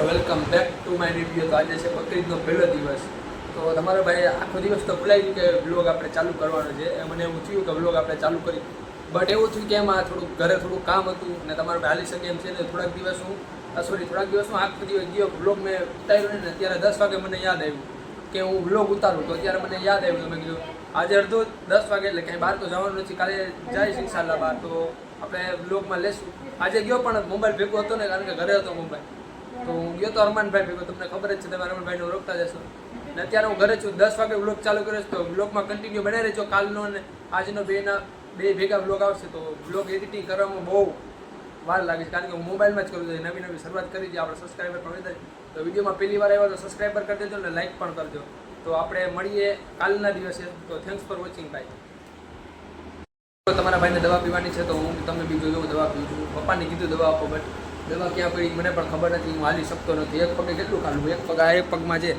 Welcome back to my review. તો આજે છે બકરીદનો પહેલો દિવસ. તો તમારો ભાઈ આખો દિવસ તો ભૂલાઈ ગયું કે વ્લોગ આપણે ચાલુ કરવાનો છે. મને એવું થયું કે વ્લોગ આપણે ચાલુ કરી, બટ એવું થયું કે એમાં થોડુંક ઘરે થોડુંક કામ હતું ને તમારો ભાઈ હાલી શકે એમ છે ને થોડાક દિવસ હું આખો દિવસ ગયો વ્લોગ મેં ઉતાર્યો ને ત્યારે 10 વાગે મને યાદ આવ્યું કે હું વ્લોગ ઉતારું. તો અત્યારે મને યાદ આવ્યું તો મેં કીધું આજે અડધો 10 વાગે એટલે ક્યાંય બહાર તો જવાનું નથી, કાલે જઈશ ઇન્શાલ્લાહ બહાર, તો આપણે વ્લોગમાં લેશું. આજે ગયો પણ મોબાઈલ ભેગો હતો ને, કારણ કે ઘરે હતો મોબાઈલ, તો હું ગયો તો અરમાનભાઈ ભેગો. તમને ખબર જ છે, તમે અરમાનભાઈને ઓળખતા જશો. ને અત્યારે હું ઘરે છું, 10 વાગે વ્લોગ ચાલુ કર્યો છે. તો વ્લોગમાં કન્ટિન્યુ બનાવી રહેજો. કાલનો અને આજનો બે ભેગા વ્લોગ આવશે. તો વ્લોગ એડિટિંગ કરવામાં બહુ વાર લાગે છે, કારણ કે હું મોબાઈલમાં જ કરું છું. નવી શરૂઆત કરી છે. આપણે સબસ્ક્રાઈબર પણ વધારે, તો વિડીયોમાં પહેલી વાર આવ્યો તો સબસ્ક્રાઈબર કરી દેજો ને લાઈક પણ કરજો. તો આપણે મળીએ કાલના દિવસે. તો થેન્ક્સ ફોર વોચિંગ ભાઈ. તો તમારા ભાઈને દવા પીવાની છે, તો હું તમને બી જોયું દવા પીવું છું. પપ્પાને કીધું દવા આપો, બટ દવા ક્યાં પડી મને પણ ખબર નથી. હું હાલી શકતો નથી. એક પગે કેટલું ખાલું, એક પગમાં છે.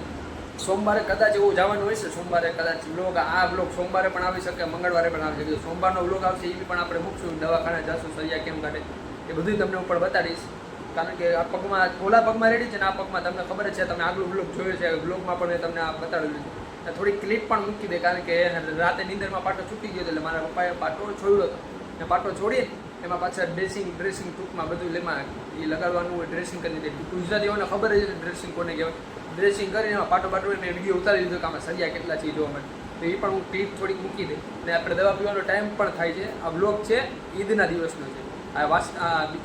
સોમવારે કદાચ એવું જવાનું હોય છે. સોમવારે કદાચ વ્લોગ, આ વ્લોગ સોમવારે પણ આવી શકે, મંગળવારે પણ આવી શકે. સોમવારનો વ્લોગ આવશે એ પણ આપણે મૂકશું. દવાખાને જશું, સરિયા કેમ કાઢે એ બધું તમને ઉપર બતાડીશ. કારણ કે આ પગમાં, ઓલા પગમાં રેડી છે ને આ પગમાં તમને ખબર જ છે. તમે આગલું વ્લોગ જોયો છે, વ્લોગમાં પણ તમને આ બતાડેલું છે. થોડી ક્લિપ પણ મૂકી દે, કારણ કે રાતે નીંદરમાં પાટો છૂટી ગયો હતો. એટલે મારા પપ્પાએ પાટો છોડ્યો હતો ને પાટો છોડીને એમાં પાછા ડ્રેસિંગ ટૂંકમાં બધું એમાં એ લગાડવાનું હોય, ડ્રેસિંગ કરી દે. ગુજરાતીઓને ખબર જ છે ડ્રેસિંગ કોને કહેવાય. ડ્રેસિંગ કરીને એમાં પાટો મેં વિડીયો ઉતારી દીધો કે આમાં સરિયા કેટલા છે જોવા માટે. તો એ પણ હું ક્લિપ થોડીક મૂકી દે. અને આપણે દવા પીવાનો ટાઈમ પણ થાય છે. આ વ્લોગ છે ઈદના દિવસનો છે. આ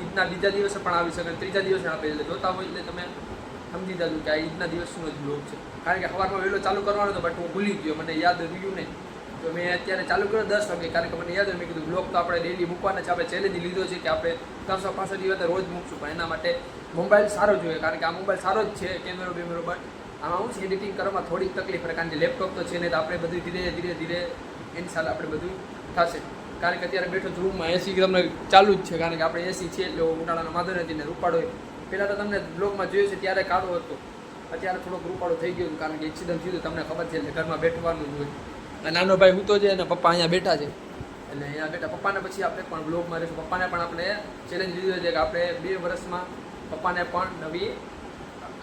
ઈદના બીજા દિવસે પણ આવી શકે, ત્રીજા દિવસે આપે. એટલે જોતા હોય એટલે તમે સમજી જાજો કે આ ઈદના દિવસનો જ વ્લોગ છે. કારણ કે સવારમાં વહેલો ચાલુ કરવાનો હતો, બટ હું ભૂલી ગયો, મને યાદ રહ્યું નહીં. તો મેં અત્યારે ચાલુ કર્યો 10 વાગે, કારણ કે મને યાદ હોય. મેં કીધું વ્લોગ તો આપણે ડેલી મૂકવાના છે. આપણે ચેલેન્જ લીધો છે કે આપણે 365 દિવસે રોજ મૂકશું, પણ એના માટે મોબાઈલ સારો જોઈએ. કારણ કે આ મોબાઈલ સારો જ છે, કેમેરો બેમેરો, બટ આમાં હું છે એડિટિંગ કરવામાં થોડીક તકલીફ પડે. કારણ કે લેપટોપ તો છે ને, તો આપણે બધું ધીરે ઇન્શાલ્લાહ આપણે બધું થશે. કારણ કે અત્યારે બેઠો રૂમમાં એસી તમને ચાલુ જ છે, કારણ કે આપણે એસી છે એટલે ઉનાળાનો વાંધો નથી ને. રૂપાળો પહેલાં તો તમને બ્લોગમાં જોયું છે ત્યારે કાળો હતો, અત્યારે થોડોક રૂપાળો થઈ ગયો, કારણ કે એક્સિડન્ટ થયું તમને ખબર છે. એટલે ઘરમાં બેઠવાનું જ હોય. નાનો ભાઈ હું તો છે અને પપ્પા અહીંયા બેઠા છે, એટલે અહીંયા બેઠા. પપ્પાને પછી આપણે પણ બ્લોગમાં રહીશું. પપ્પાને પણ આપણે ચેલેન્જ લીધો છે કે આપણે 2 વર્ષમાં પપ્પાને પણ નવી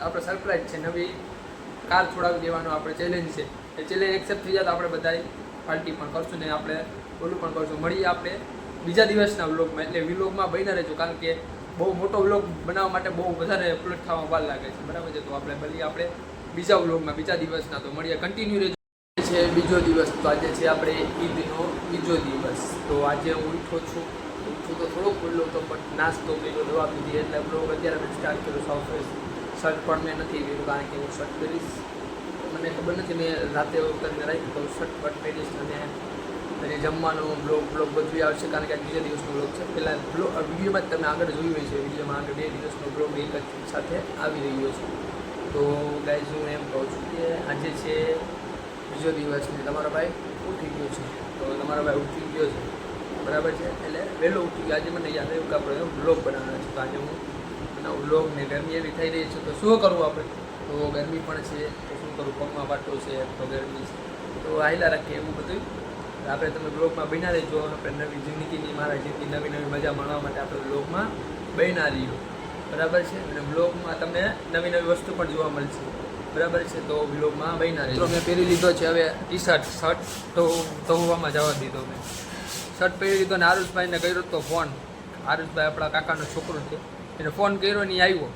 આપણે સરપ્રાઈઝ છે, નવી કાર છોડાવી દેવાનો આપણે ચેલેન્જ છે. એ ચેલેન્જ એક્સેપ્ટ થઈ જાય તો આપણે બધા પાર્ટી પણ કરશું ને આપણે ઓલું પણ કરશું. મળીએ આપણે બીજા દિવસના વ્લોગમાં. એટલે વ્લોગમાં બન્યા રહેજો, કારણ કે બહુ મોટો વ્લોગ બનાવવા માટે બહુ વધારે અપલોડ થવામાં વાર લાગે છે, બરાબર છે. તો આપણે મળીએ આપણે બીજા વ્લોગમાં, બીજા દિવસના. તો મળીએ, કન્ટિન્યુ રહેજો. છે બીજો દિવસ. તો આજે છે આપણે ઈદનો બીજો દિવસ. તો આજે હું ઉઠું તો થોડોક ખુલ્લો હતો, પણ નાસ્તો કર્યો, દવા પીધી, એટલે વ્લોગ અત્યારે મેં સ્ટાર્ટ કર્યો. સાવ ફ્રેશ. શર્ટ પણ મેં નથી પહેર્યું, કારણ કે હું શર્ટ પહેરીશ મને ખબર નથી. મેં રાતે ઉતરીને રાખી તો શર્ટ બટ પહેરીશ. અને જમવાનો બ્લોગ બધું આવશે, કારણ કે આ બીજા દિવસનો બ્લોગ છે. પહેલાં વિડીયોમાં જ તમે આગળ જોયું હોય છે, વિડીયોમાં આગળ 2 દિવસનો બ્લોગ એક જ સાથે આવી રહ્યો છે. તો ગાઈઝ હું એમ કહું છું કે આજે છે બીજો દિવસ ને તમારો ભાઈ ઉઠી ગયો છે. તો તમારો ભાઈ ઉઠી ગયો છે, બરાબર છે. એટલે વહેલો ઉઠી ગયો. આજે મને યાદ આવ્યું કે આપણે બ્લોગ બનાવવાનો છે. તો આજે હું બનાવું બ્લોગ ને. ગરમી એવી થઈ રહી છે, તો શું કરવું આપણે? તો ગરમી પણ છે, તો શું કરું? પગમાં પાટો છે, તો ગરમી છે, તો આયલા રાખીએ એવું બધું. આપણે તમે બ્લોગમાં બન્યા રહીજો. આપણે નવી જિંદગીની, મારા જિંદગી નવી મજા માણવા માટે આપણે બ્લોગમાં બન્યા રહીએ, બરાબર છે. અને બ્લોગમાં તમને નવી વસ્તુ પણ જોવા મળશે, બરાબર છે. તો વ્લોગમાં બન્યા રહીજો. મેં પહેરી લીધો છે હવે શર્ટ તો ધોવામાં જવા દીધો. મેં શર્ટ પહેરી લીધો અને આરુષભાઈને કર્યો તો ફોન. આરુષભાઈ આપણા કાકાનો છોકરો છે, એને ફોન કર્યો ને આવ્યો.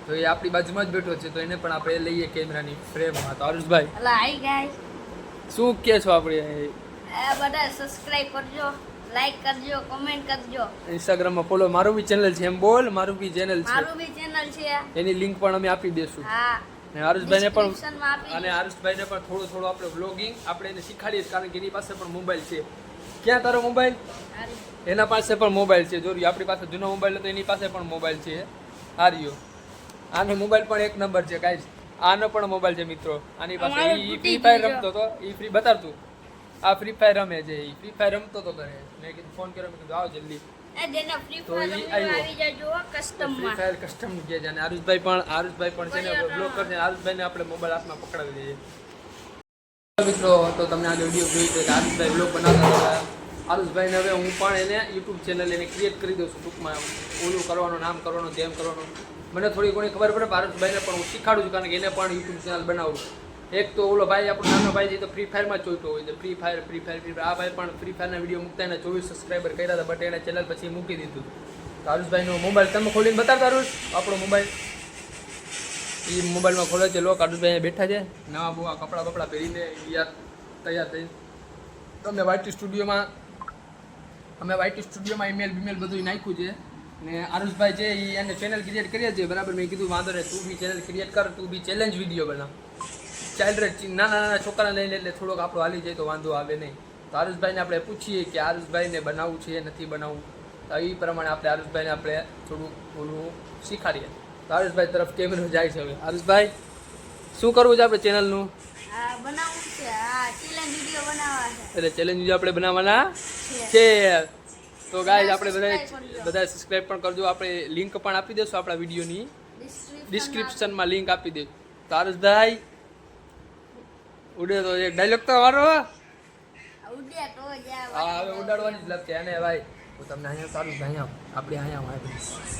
તો એ આપણી બાજુમાં જ બેઠો છે, તો એને પણ આપણે લઈએ કેમેરાની ફ્રેમમાં. તો આરુષભાઈ હાય ગાઈસ, શું કહે છો? આપણે બધા સબસ્ક્રાઇબ કરજો, લાઈક કરજો, કોમેન્ટ કરજો. ઇન્સ્ટાગ્રામમાં ફોલો. મારું બી ચેનલ છે, એમ બોલ. મારું બી ચેનલ છે, મારું બી ચેનલ છે, એની લિંક પણ અમે આપી દેશું. હા. અને આરુષભાઈને પણ થોડું આપણે વ્લોગિંગ આપણે એને શીખવાડીએ, કારણ કે એની પાસે પણ મોબાઈલ છે. ક્યાં તારો મોબાઈલ? એના પાસે પણ મોબાઈલ છે. જો આપણી પાસે જૂનો મોબાઈલ હતો, એની પાસે પણ મોબાઈલ છે. આ રહ્યો. આનો મોબાઈલ પણ 1 નંબર છે ગાઈસ. આનો પણ મોબાઈલ છે મિત્રો. આની પાસે ફ્રી ફાયર રમતો હતો. ફ્રી બતાવતું. આ ફ્રી ફાયર રમે છે. ફ્રી ફાયર રમતો હતો ઘરે. મેં કીધું ફોન કર્યો, મેં કીધું આવો જલ્દી. જેના ફ્રી ફાયર આવી જાજો કસ્ટમમાં. ફ્રી ફાયર કસ્ટમ કે છે. અને આરુષભાઈ પણ છે ને બ્લોગ કરશે. આરુષભાઈને આપણે મોબાઈલ હાથમાં પકડાવી દઈએ મિત્રો. તો તમને આજે વિડીયો જોઈ તો આરુષભાઈ બ્લોગ બનાવતા હતા, આરુષભાઈને હવે હું પણ એને યુટ્યુબ ચેનલ એને ક્રિએટ કરી દઉં છું ટૂંકમાં ઓલું કરવાનું નામ કરવાનું તેમ કરવાનું મને થોડી ઘણી ખબર પડે આરુષભાઈને પણ હું શીખાડું છું કારણ કે એને પણ યુટ્યુબ ચેનલ બનાવું એક તો ઓલો ભાઈ આપણો નાનો ભાઈ છે તો ફ્રી ફાયરમાં ચોઈટો હોય તો ફ્રી ફાયર આ ભાઈ પણ ફ્રી ફાયરના વિડીયો મૂકતા એને 24 સબસ્ક્રાઈબર કર્યા હતા બટ એને ચેનલ પછી મૂકી દીધું તો આરુષભાઈનો મોબાઈલ તમે ખોલીને બતાવતા આરુષ આપણો મોબાઈલ એ મોબાઈલમાં ખોલે છે લોક આરુષભાઈ બેઠા છે નવા બુવા કપડાં બપડા પહેરીને તૈયાર થઈ અમે વાઈટી સ્ટુડિયોમાં ઈમેલ બીમેલ બધું નાખ્યું છે ને આરુષભાઈ છે એ એને ચેનલ ક્રિએટ કરીએ છીએ બરાબર મેં કીધું વાંધો નહીં તું બી ચેનલ ક્રિએટ કર તું બી ચેલેન્જ વિડીયો બનાવ ચાઇલ્ડ નાના છોકરા લઈને એટલે થોડોક આપણો હાલી જાય તો વાંધો આવે નહીં તો આરુષભાઈને આપણે પૂછીએ કે આરુષભાઈને બનાવવું છે નથી બનાવવું તો એ પ્રમાણે આપણે આરુષભાઈને આપણે થોડું ઓલું શીખાડીએ તો આરુષભાઈ તરફ કેમેરો જાય છે હવે આરુષભાઈ શું કરવું છે આપણે ચેનલનું બનાવવું છે ચેલેન્જ વિડીયો બનાવવા છે એટલે ચેલેન્જ વિડીયો આપણે બનાવવાના છે તો ગાઈઝ આપણે બધા સબસ્ક્રાઈબ પણ કરજો આપણે લિંક પણ આપી દઈશું આપણા વિડીયોની ડિસ્ક્રિપ્શનમાં લિંક આપી દઈશું તો આરુષભાઈ ઉડે તો એક ડાયલોગ તો મારો ઉડે તો હા હવે ઉડાડવાની જ લગતી અને ભાઈ હું તમને અહીંયા સારું અહીંયા આપણે અહીંયા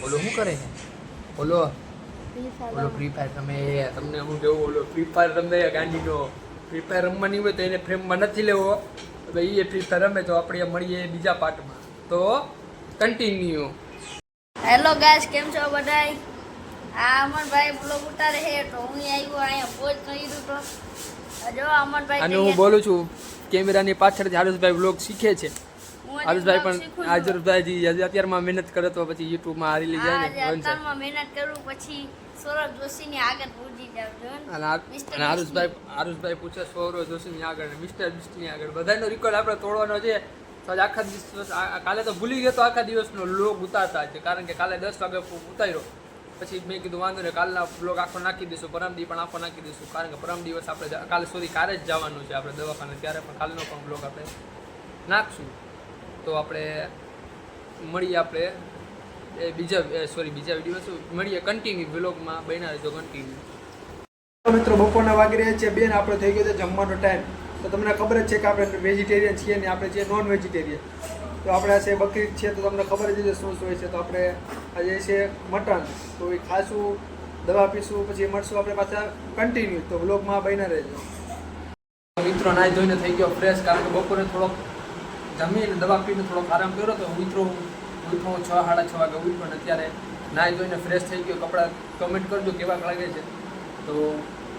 ઓલો શું કરે ઓલો ફ્રી ફાયર તમે તમને હું કેવું ઓલો ફ્રી ફાયર રમે ગાંધીનો ફ્રી ફાયર રમવાની હોય તો એને ફ્રેમમાં નથી લેવો હવે એ ફ્રી ફાયર રમે તો આપણે મળીએ બીજા પાર્ટમાં તો કન્ટિન્યુ હેલો ગાઈસ કેમ છો બધાય આ અમરભાઈ બ્લોગ ઉતારે છે તો હું આવ્યો અહીંયા પોઝ કર્યું તો જો અમરભાઈ અને હું બોલું છું કેમેરાની પાછળથી આરુષભાઈ બ્લોગ શીખે છે આરુષભાઈ પણ આરુષભાઈ અત્યારમાં મહેનત કરે તો પછી યુટ્યુબમાં હારી લઈ જાય ને અત્યારમાં મહેનત કરું પછી સૌરભ જોશીની આગળ પહોંચી જાવ અને આરુષભાઈ પૂછે સૌરભ જોશીની આગળ મિસ્ટર બિસ્ટની આગળ બધાનો રેકોર્ડ આપણે તોડવાનો છે તો આજ આખા દિવસ કાલે તો ભૂલી ગયો તો આખા દિવસનો લોગ ઉતારતા છે કારણ કે કાલે 10 વાગે ઉતાર્યો પછી મેં કીધું વાંધો નહીં કાલના બ્લોગ આખો નાખી દઈશું પરમદી પણ આખો નાખી દઈશું કારણ કે પરમ દિવસ આપણે કાલે જ જવાનું છે આપણે દવાખાને ત્યારે પણ કાલનો પણ બ્લોગ આપણે નાખશું તો આપણે મળીએ આપણે બીજા વિડીયો શું મળીએ કન્ટિન્યુ બ્લોગમાં બન્યા રહેજો કન્ટિન્યુ મિત્રો બપોરના વાગી રહ્યા છે બેન આપણે થઈ ગયો છે જમવાનો ટાઈમ તો તમને ખબર જ છે કે આપણે વેજીટેરિયન છીએ ને આપણે છીએ નોન વેજીટેરિયન તો આપણે આ છે બકરી છે તો તમને ખબર જ છે શું હોય છે તો આપણે આજે છે મટન તો એ ખાશું દવા પીશું પછી મળશું આપણે પાછા કન્ટિન્યુ તો વ્લોગમાં બન્યા રહેજો મિત્રો નાઈ ધોઈને થઈ ગયો ફ્રેશ કારણ કે બપોરે થોડોક જમીને દવા પીને થોડોક આરામ કર્યો તો ઉઠો 6-6:30 વાગે ઉઠ્યો ને અત્યારે નાઈ ધોઈને ફ્રેશ થઈ ગયો કપડાં કમેન્ટ કરજો કેવા લાગે છે તો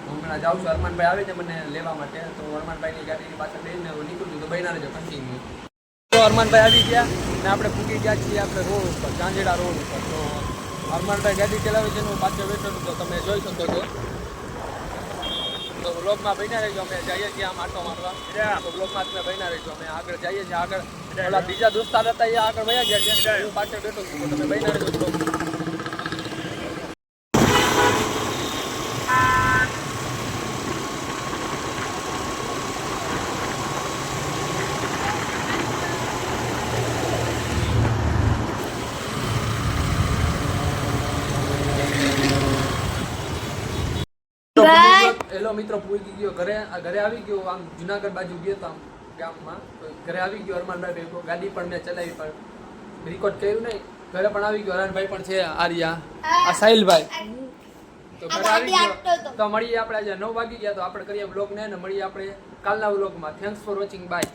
હું હમણાં જાઉં છું અરમાનભાઈ આવે છે મને લેવા માટે તો અરમાનભાઈની ગાડીની પાછળ બેસીને નીકળું છું તો બન્યા રહેજો કન્ટિન્યુ તો અરમાનભાઈ આવી ગયા ને આપણે પૂકી ગયા છીએ આપણે રોડ ઉપર ચાંદેડા રોડ ઉપર તો અરમાનભાઈ ગાડી ચલાવે છે હું પાછળ બેઠો છું તો તમે જોઈ શકો છો તો બ્લોગમાં બન્યા રહેજો અમે જઈએ છીએ આમ આટો મારવા તો બ્લોગમાં તમે બન્યા રહેજો અમે આગળ જઈએ છીએ આગળ પેલા બીજા દોસ્તાર હતા એ આગળ વયા ગયા છે હું પાછળ બેઠો છું તો તમે બન્યા રહેજો બ્લોગમાં હેલો મિત્રો પૂરી ગયો ઘરે આવી ગયો આમ જુનાગઢ બાજુ ગયો તો આમ ગામમાં તો ઘરે આવી ગયો અરમાનભાઈ ભેગો ગાડી પણ મેં ચલાવી પણ રેકોર્ડ કર્યું નહીં ઘરે પણ આવી ગયો અરમાનભાઈ પણ છે આર્યા આ સાહિલભાઈ તો ઘરે આવી ગયો તો મળીએ આપણે આજે 9 વાગી ગયા તો આપણે કરીએ બ્લોગ ને મળીએ આપણે કાલના બ્લોગમાં થેન્ક્સ ફોર વોચિંગ બાય